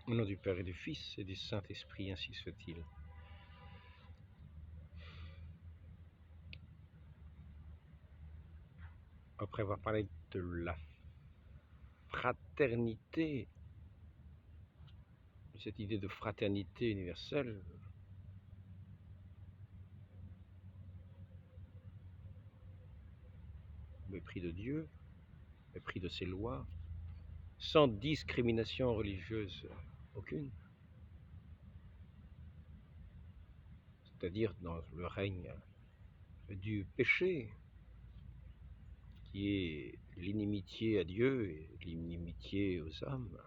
Au nom du Père et du Fils et du Saint-Esprit, ainsi soit-il. Après avoir parlé de la fraternité, de cette idée de fraternité universelle, mépris de Dieu, mépris de ses lois, sans discrimination religieuse aucune, c'est-à-dire dans le règne du péché, qui est l'inimitié à Dieu et l'inimitié aux hommes,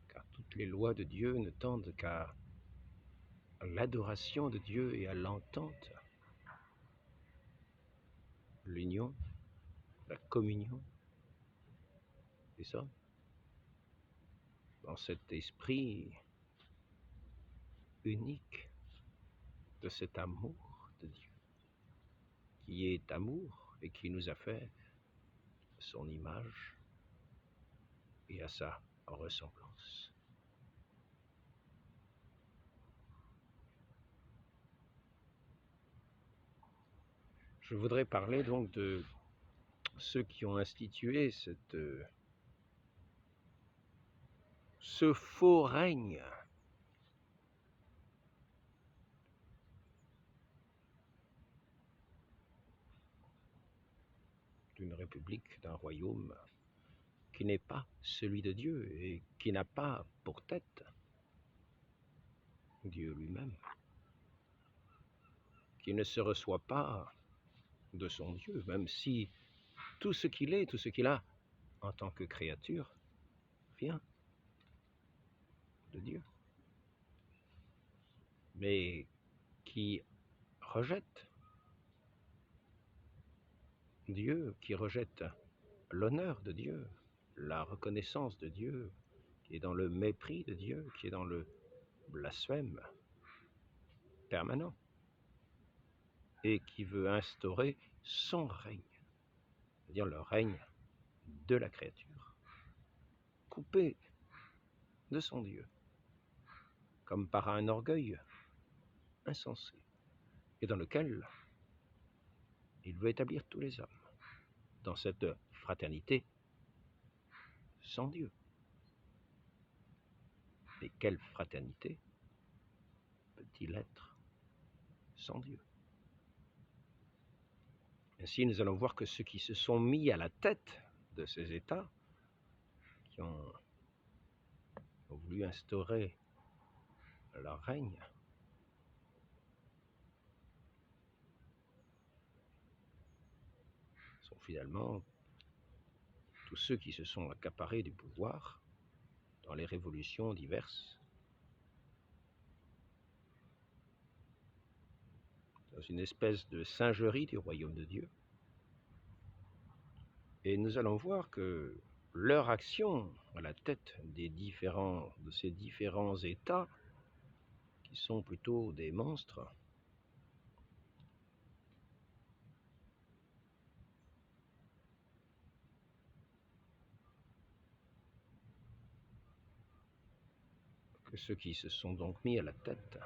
car toutes les lois de Dieu ne tendent qu'à l'adoration de Dieu et à l'entente, l'union, la communion des hommes, dans cet esprit unique de cet amour de Dieu, qui est amour et qui nous a fait à son image et à sa ressemblance. Je voudrais parler donc de ceux qui ont institué ce faux règne d'une république, d'un royaume qui n'est pas celui de Dieu et qui n'a pas pour tête Dieu lui-même, qui ne se reçoit pas de son Dieu, même si tout ce qu'il est, tout ce qu'il a en tant que créature vient de Dieu, mais qui rejette Dieu, qui rejette l'honneur de Dieu, la reconnaissance de Dieu, qui est dans le mépris de Dieu, qui est dans le blasphème permanent, et qui veut instaurer son règne, c'est-à-dire le règne de la créature, coupé de son Dieu, comme par un orgueil insensé, et dans lequel il veut établir tous les hommes, dans cette fraternité sans Dieu. Mais quelle fraternité peut-il être sans Dieu? Ainsi, nous allons voir que ceux qui se sont mis à la tête de ces États, qui ont voulu instaurer leur règne, sont finalement tous ceux qui se sont accaparés du pouvoir dans les révolutions diverses, dans une espèce de singerie du royaume de Dieu. Et nous allons voir que leur action à la tête de ces différents États, qui sont plutôt des monstres, que ceux qui se sont donc mis à la tête,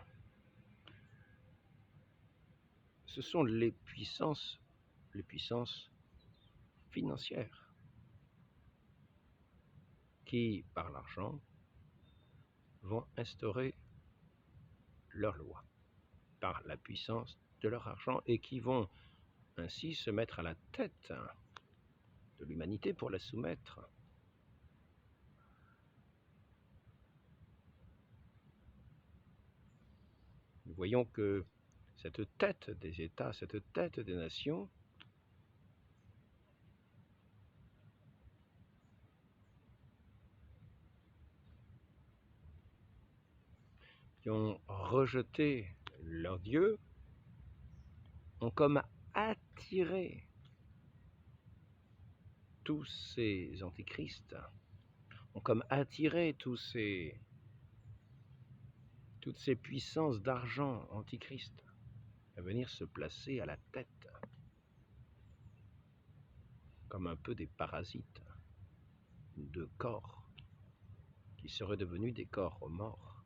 ce sont les puissances financières qui, par l'argent, vont instaurer leurs lois, par la puissance de leur argent, et qui vont ainsi se mettre à la tête de l'humanité pour la soumettre. Nous voyons que cette tête des États, cette tête des nations, qui ont rejeté leur Dieu, ont comme attiré tous ces antichrists, ont comme attiré toutes ces puissances d'argent antichrist à venir se placer à la tête, comme un peu des parasites de corps qui seraient devenus des corps morts.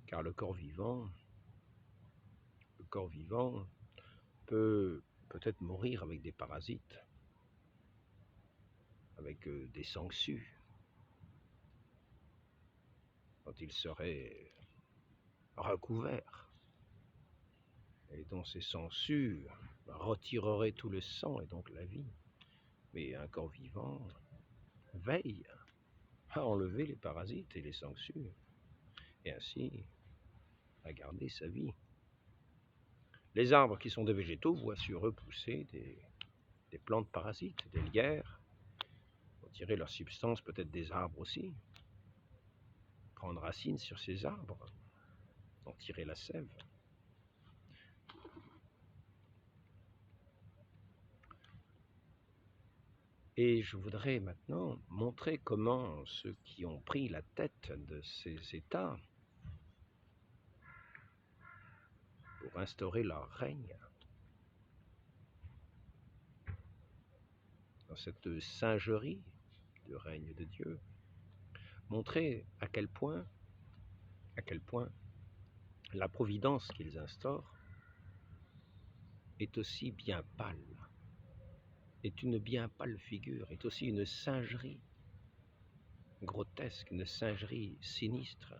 Car le corps vivant peut peut-être mourir avec des parasites, avec des sangsues, quand il serait recouvert, et dont ces sangsues retireraient tout le sang et donc la vie. Mais un corps vivant veille à enlever les parasites et les sangsues, et ainsi à garder sa vie. Les arbres qui sont des végétaux voient sur eux pousser des plantes parasites, des lierres, vont tirer leur substance peut-être des arbres aussi, prendre racine sur ces arbres, en tirer la sève. Et je voudrais maintenant montrer comment ceux qui ont pris la tête de ces États pour instaurer leur règne, dans cette singerie du règne de Dieu, montrer à quel point la providence qu'ils instaurent est aussi bien pâle, est une bien pâle figure, est aussi une singerie grotesque, une singerie sinistre,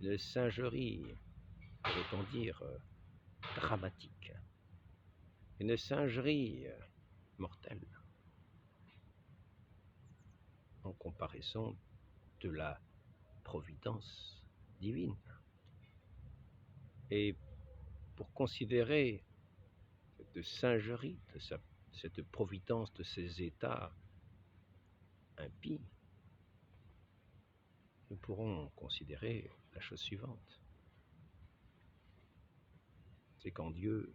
une singerie, pourrait-on dire, dramatique, une singerie mortelle, en comparaison de la providence divine. Et pour considérer cette singerie, cette providence de ces états impies, nous pourrons considérer la chose suivante. C'est qu'en Dieu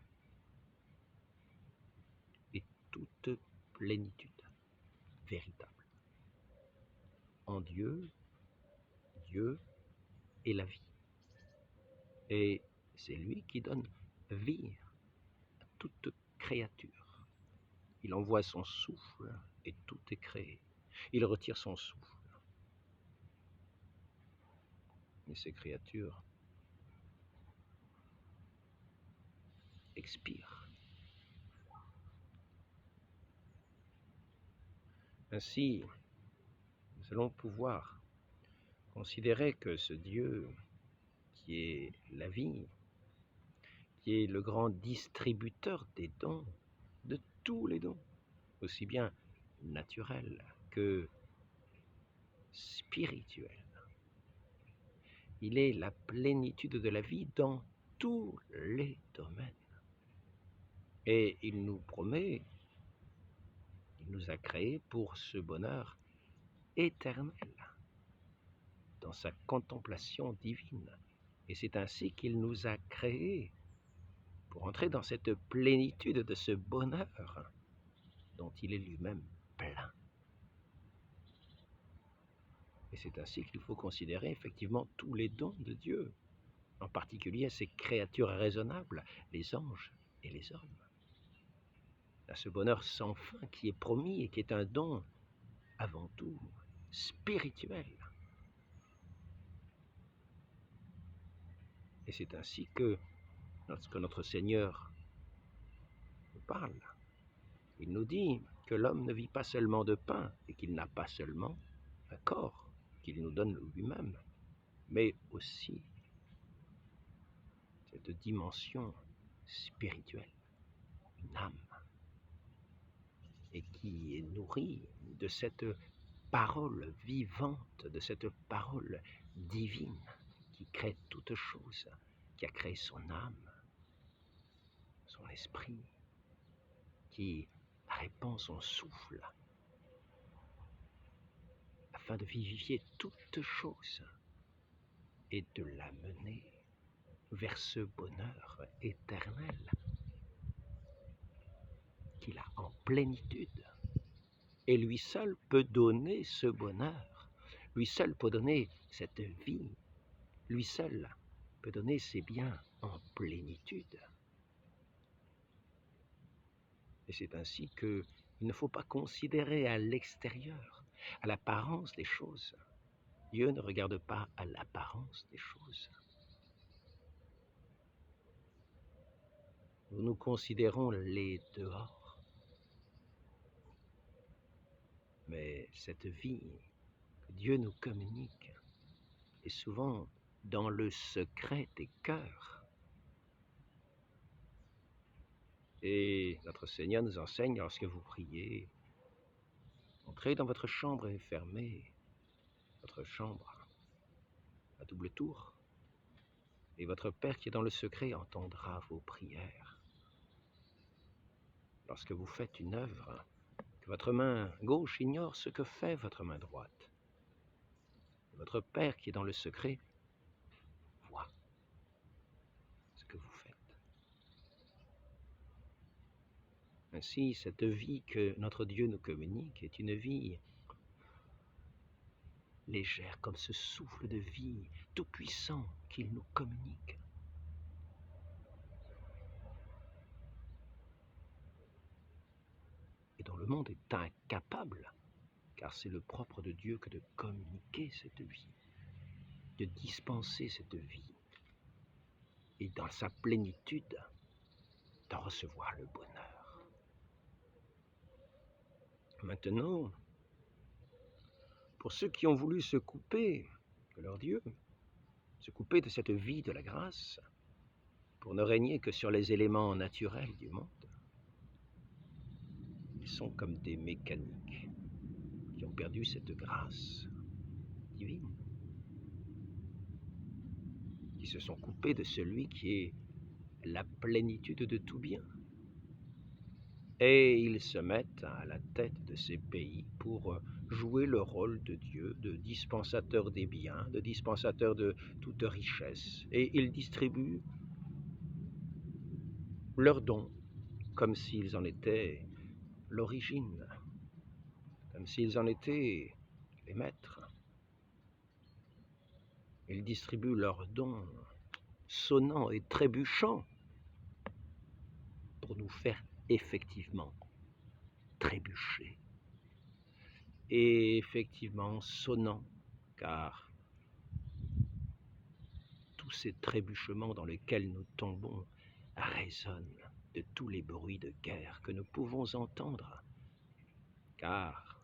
est toute plénitude véritable. En Dieu, Dieu est la vie. Et c'est lui qui donne vie à toute créature. Il envoie son souffle et tout est créé. Il retire son souffle. Et ces créatures expirent. Ainsi, nous allons pouvoir considérer que ce Dieu qui est la vie, qui est le grand distributeur des dons, de tous les dons, aussi bien naturels que spirituels. Il est la plénitude de la vie dans tous les domaines. Et il nous promet, il nous a créés pour ce bonheur éternel, dans sa contemplation divine. Et c'est ainsi qu'il nous a créés, pour entrer dans cette plénitude de ce bonheur dont il est lui-même plein. Et c'est ainsi qu'il faut considérer effectivement tous les dons de Dieu, en particulier ces créatures raisonnables, les anges et les hommes. À ce bonheur sans fin qui est promis et qui est un don avant tout spirituel. Et c'est ainsi que, lorsque notre Seigneur nous parle, il nous dit que l'homme ne vit pas seulement de pain et qu'il n'a pas seulement un corps qu'il nous donne lui-même, mais aussi cette dimension spirituelle, une âme, et qui est nourrie de cette parole vivante, de cette parole divine qui crée toute chose, qui a créé son âme, son esprit, qui répand son souffle afin de vivifier toute chose et de la mener vers ce bonheur éternel qu'il a en plénitude. Et lui seul peut donner ce bonheur, lui seul peut donner cette vie, lui seul peut donner ses biens en plénitude. Et c'est ainsi qu'il ne faut pas considérer à l'extérieur, à l'apparence des choses. Dieu ne regarde pas à l'apparence des choses. Nous considérons les dehors. Mais cette vie que Dieu nous communique est souvent dans le secret des cœurs. Et notre Seigneur nous enseigne, lorsque vous priez, entrez dans votre chambre et fermez votre chambre à double tour. Et votre Père qui est dans le secret entendra vos prières. Lorsque vous faites une œuvre, que votre main gauche ignore ce que fait votre main droite. Votre Père qui est dans le secret voit ce que vous faites. Ainsi, cette vie que notre Dieu nous communique est une vie légère comme ce souffle de vie tout-puissant qu'il nous communique. Et dont le monde est incapable, car c'est le propre de Dieu que de communiquer cette vie, de dispenser cette vie, et dans sa plénitude, d'en recevoir le bonheur. Maintenant, pour ceux qui ont voulu se couper de leur Dieu, se couper de cette vie de la grâce, pour ne régner que sur les éléments naturels du monde, ils sont comme des mécaniques qui ont perdu cette grâce divine, qui se sont coupés de celui qui est la plénitude de tout bien. Et ils se mettent à la tête de ces pays pour jouer le rôle de Dieu, de dispensateur des biens, de dispensateur de toute richesse. Et ils distribuent leurs dons comme s'ils en étaient l'origine, comme s'ils en étaient les maîtres. Ils distribuent leurs dons sonnants et trébuchants pour nous faire effectivement trébucher. Et effectivement sonnant, car tous ces trébuchements dans lesquels nous tombons résonnent de tous les bruits de guerre que nous pouvons entendre, car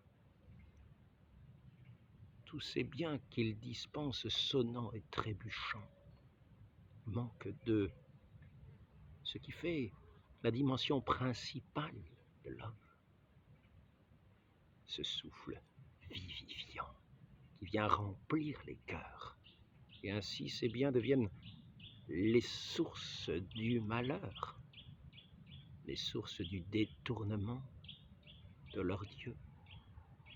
tous ces biens qu'ils dispensent sonnants et trébuchants manquent de ce qui fait la dimension principale de l'homme, ce souffle vivifiant qui vient remplir les cœurs. Et ainsi ces biens deviennent les sources du malheur, les sources du détournement de leur Dieu,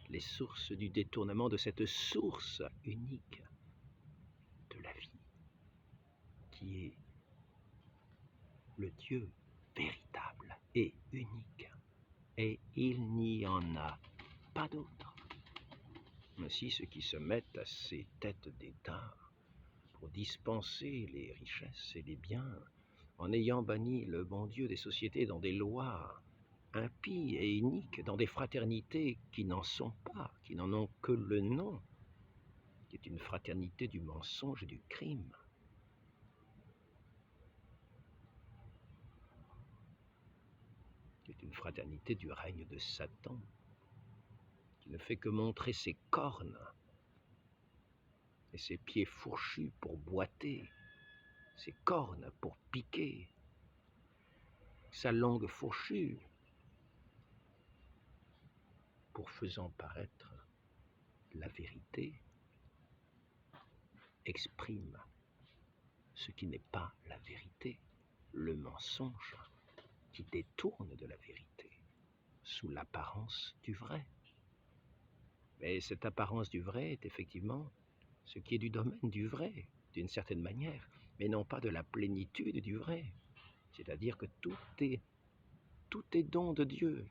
les sources du détournement de cette source unique de la vie, qui est le Dieu véritable et unique. Et il n'y en a pas d'autre. Ainsi, ceux qui se mettent à ces têtes d'État pour dispenser les richesses et les biens, en ayant banni le bon Dieu des sociétés dans des lois impies et iniques, dans des fraternités qui n'en sont pas, qui n'en ont que le nom, qui est une fraternité du mensonge et du crime. Qui est une fraternité du règne de Satan, qui ne fait que montrer ses cornes et ses pieds fourchus pour boiter, ses cornes pour piquer, sa langue fourchue pour faisant paraître la vérité, exprime ce qui n'est pas la vérité, le mensonge qui détourne de la vérité sous l'apparence du vrai. Mais cette apparence du vrai est effectivement ce qui est du domaine du vrai, d'une certaine manière, mais non pas de la plénitude du vrai. C'est-à-dire que tout est don de Dieu.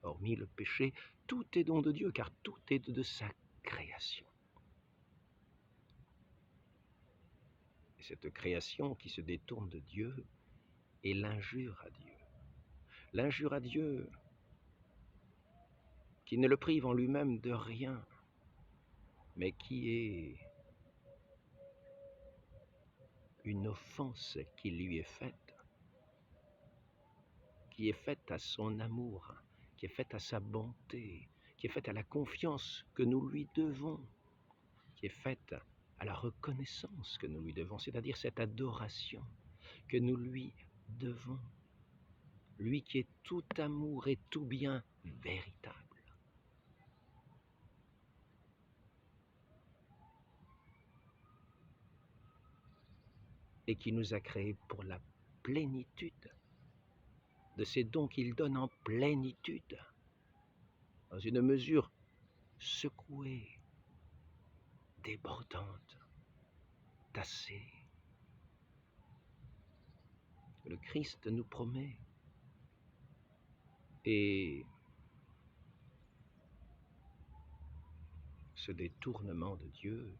Hormis le péché, tout est don de Dieu, car tout est de sa création. Et cette création qui se détourne de Dieu est l'injure à Dieu. L'injure à Dieu qui ne le prive en lui-même de rien, mais qui est une offense qui lui est faite, qui est faite à son amour, qui est faite à sa bonté, qui est faite à la confiance que nous lui devons, qui est faite à la reconnaissance que nous lui devons, c'est-à-dire cette adoration que nous lui devons, lui qui est tout amour et tout bien véritable. Et qui nous a créés pour la plénitude de ces dons qu'il donne en plénitude, dans une mesure secouée, débordante, tassée. Le Christ nous promet. Et ce détournement de Dieu,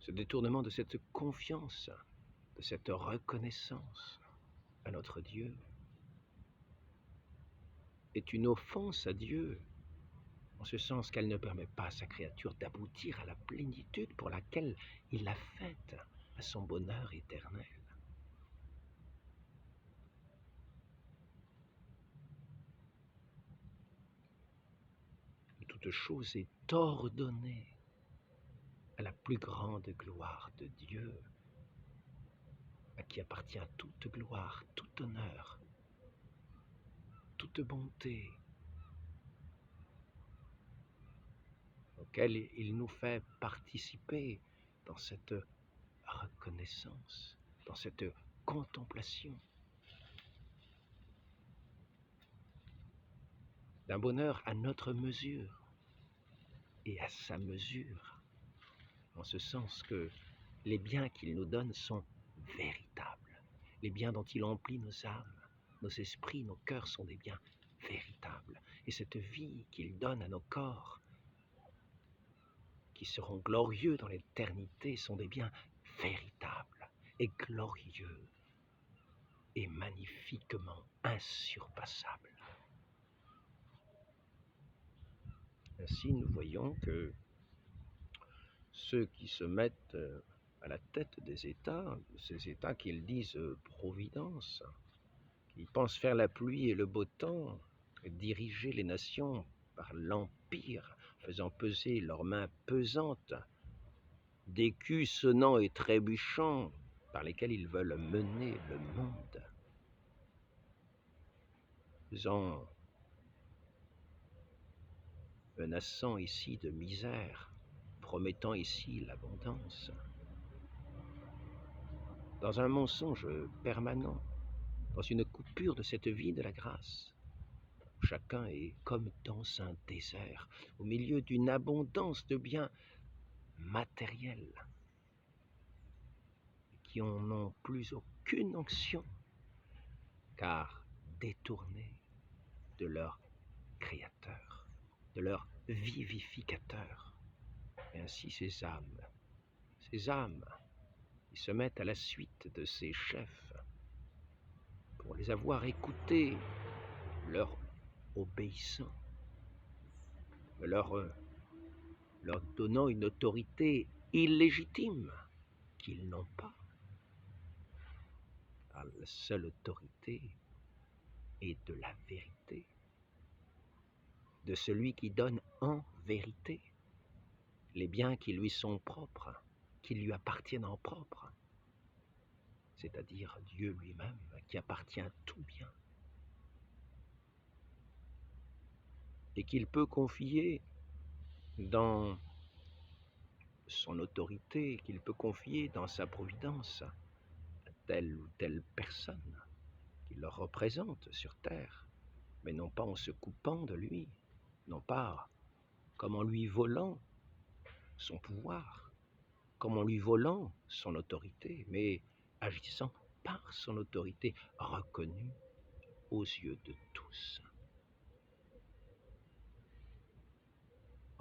ce détournement de cette confiance, de cette reconnaissance à notre Dieu, est une offense à Dieu, en ce sens qu'elle ne permet pas à sa créature d'aboutir à la plénitude pour laquelle il l'a faite, à son bonheur éternel. Toute chose est ordonnée à la plus grande gloire de Dieu, à qui appartient toute gloire, tout honneur, toute bonté, auquel il nous fait participer dans cette reconnaissance, dans cette contemplation d'un bonheur à notre mesure et à sa mesure, en ce sens que les biens qu'il nous donne sont véritables. Les biens dont il emplit nos âmes, nos esprits, nos cœurs sont des biens véritables. Et cette vie qu'il donne à nos corps, qui seront glorieux dans l'éternité, sont des biens véritables et glorieux et magnifiquement insurpassables. Ainsi, nous voyons que ceux qui se mettent à la tête des États, ces États qu'ils disent providence, qui pensent faire la pluie et le beau temps, diriger les nations par l'empire, faisant peser leurs mains pesantes, d'écus sonnants et trébuchants, par lesquels ils veulent mener le monde, menaçant ici de misère, promettant ici l'abondance, dans un mensonge permanent, dans une coupure de cette vie de la grâce. Chacun est comme dans un désert, au milieu d'une abondance de biens matériels qui n'ont plus aucune onction, car détournés de leur Créateur, de leur vivificateur. Et ainsi ces âmes qui se mettent à la suite de ces chefs, pour les avoir écoutés, leur obéissant, leur donnant une autorité illégitime qu'ils n'ont pas. Car la seule autorité est de la vérité, de celui qui donne en vérité les biens qui lui sont propres, qui lui appartiennent en propre, c'est-à-dire Dieu lui-même qui appartient à tout bien et qu'il peut confier dans son autorité, qu'il peut confier dans sa providence à telle ou telle personne qui le représente sur terre, mais non pas en se coupant de lui, non pas comme en lui volant son pouvoir, comme en lui volant son autorité, mais agissant par son autorité reconnue aux yeux de tous.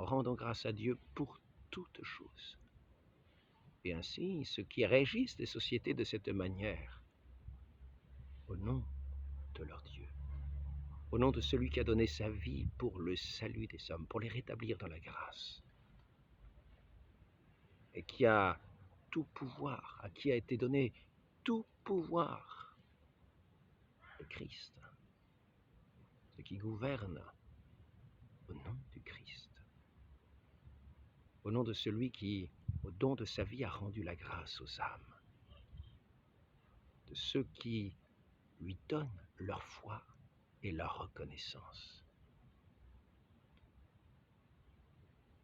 rendons grâce à Dieu pour toutes choses. Et ainsi, ceux qui régissent les sociétés de cette manière, au nom de leur Dieu, au nom de celui qui a donné sa vie pour le salut des hommes, pour les rétablir dans la grâce, et qui a tout pouvoir, à qui a été donné tout pouvoir, le Christ, ce qui gouverne au nom du Christ, au nom de celui qui, au don de sa vie, a rendu la grâce aux âmes, de ceux qui lui donnent leur foi et leur reconnaissance,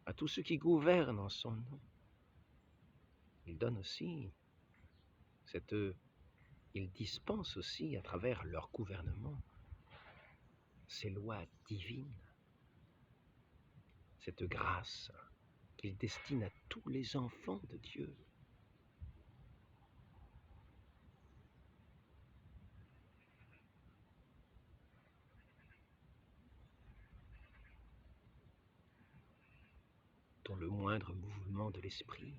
à tous ceux qui gouvernent en son nom. Il donne aussi il dispense aussi à travers leur gouvernement ces lois divines, cette grâce qu'il destine à tous les enfants de Dieu. Dont le moindre mouvement de l'esprit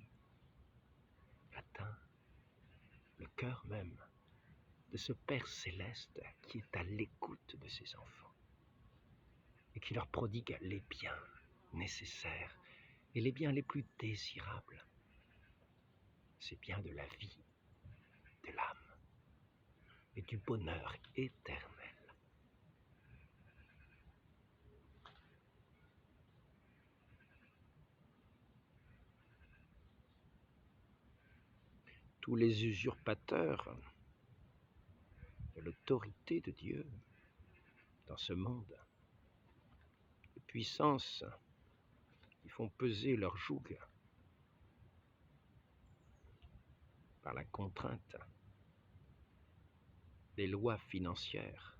atteint le cœur même de ce Père céleste qui est à l'écoute de ses enfants et qui leur prodigue les biens nécessaires et les biens les plus désirables, ces biens de la vie, de l'âme et du bonheur éternel. Tous les usurpateurs de l'autorité de Dieu dans ce monde, les puissances qui font peser leur joug par la contrainte des lois financières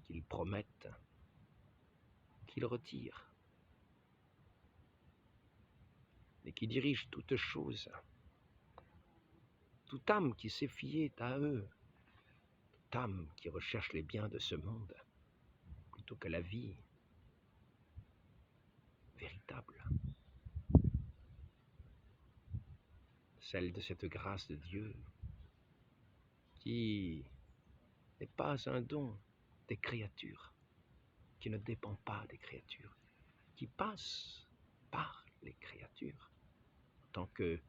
qu'ils promettent, qu'ils retirent, et qui dirigent toute chose, toute âme qui s'est fiée à eux, toute âme qui recherche les biens de ce monde, plutôt que la vie véritable, celle de cette grâce de Dieu, qui n'est pas un don des créatures, qui ne dépend pas des créatures, qui passe par les créatures, en tant que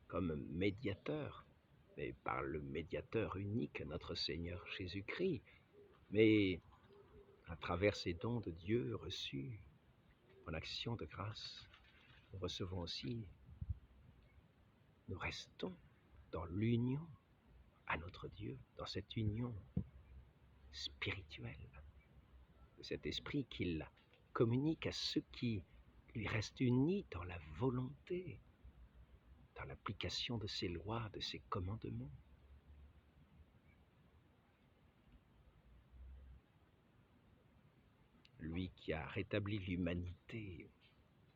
comme médiateur, mais par le médiateur unique, notre Seigneur Jésus-Christ, mais à travers ces dons de Dieu reçus en action de grâce, nous recevons aussi, nous restons dans l'union à notre Dieu, dans cette union spirituelle, de cet esprit qu'il communique à ceux qui lui restent unis dans la volonté, dans l'application de ses lois, de ses commandements. Lui qui a rétabli l'humanité,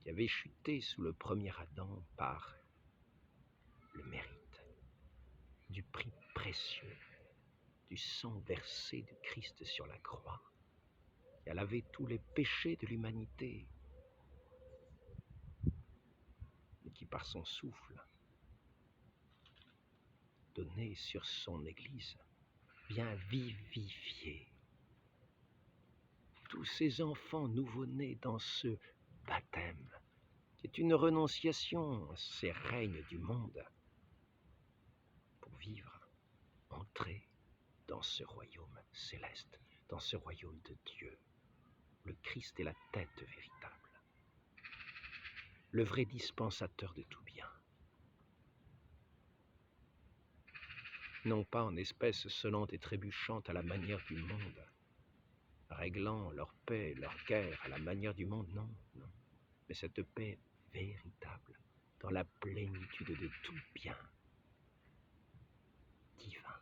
qui avait chuté sous le premier Adam par le mérite du prix précieux du sang versé du Christ sur la croix, qui a lavé tous les péchés de l'humanité, et qui par son souffle donné sur son Église vient vivifier tous ces enfants nouveau-nés dans ce baptême, qui est une renonciation à ces règnes du monde, pour vivre, entrer dans ce royaume céleste, dans ce royaume de Dieu. Le Christ est la tête véritable, le vrai dispensateur de tout bien. Non pas en espèces sonnantes et trébuchantes à la manière du monde, réglant leur paix, leur guerre à la manière du monde, non, non. Mais cette paix véritable, dans la plénitude de tout bien divin.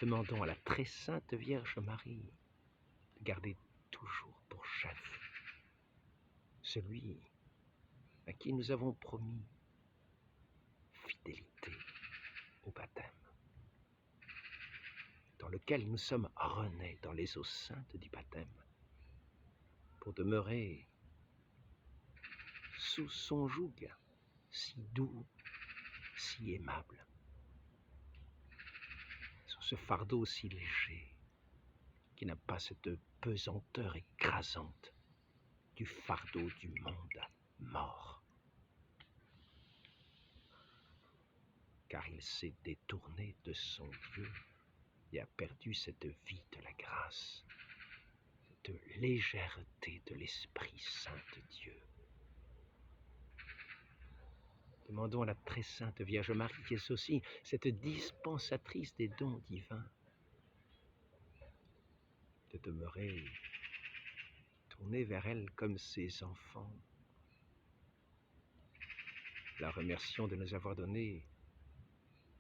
Demandons à la très sainte Vierge Marie de garder toujours pour chef celui à qui nous avons promis fidélité au baptême, dans lequel nous sommes renés dans les eaux saintes du baptême, pour demeurer sous son joug si doux, si aimable, sous ce fardeau si léger, qui n'a pas cette pesanteur écrasante du fardeau du monde mort. Car il s'est détourné de son Dieu et a perdu cette vie de la grâce, cette légèreté de l'Esprit Saint de Dieu. Demandons à la très sainte Vierge Marie, qui est aussi cette dispensatrice des dons divins, de demeurer tournée vers elle comme ses enfants. La remercions de nous avoir donné,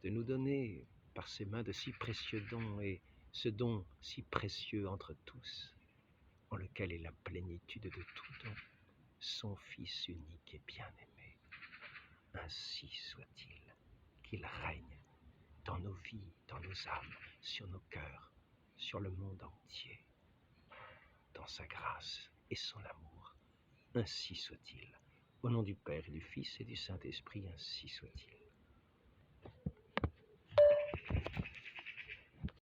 de nous donner par ses mains de si précieux dons, et ce don si précieux entre tous, en lequel est la plénitude de tout don, son Fils unique et bien-aimé. Ainsi soit-il, qu'il règne dans nos vies, dans nos âmes, sur nos cœurs, sur le monde entier, dans sa grâce et son amour. Ainsi soit-il. Au nom du Père et du Fils et du Saint-Esprit, ainsi soit-il.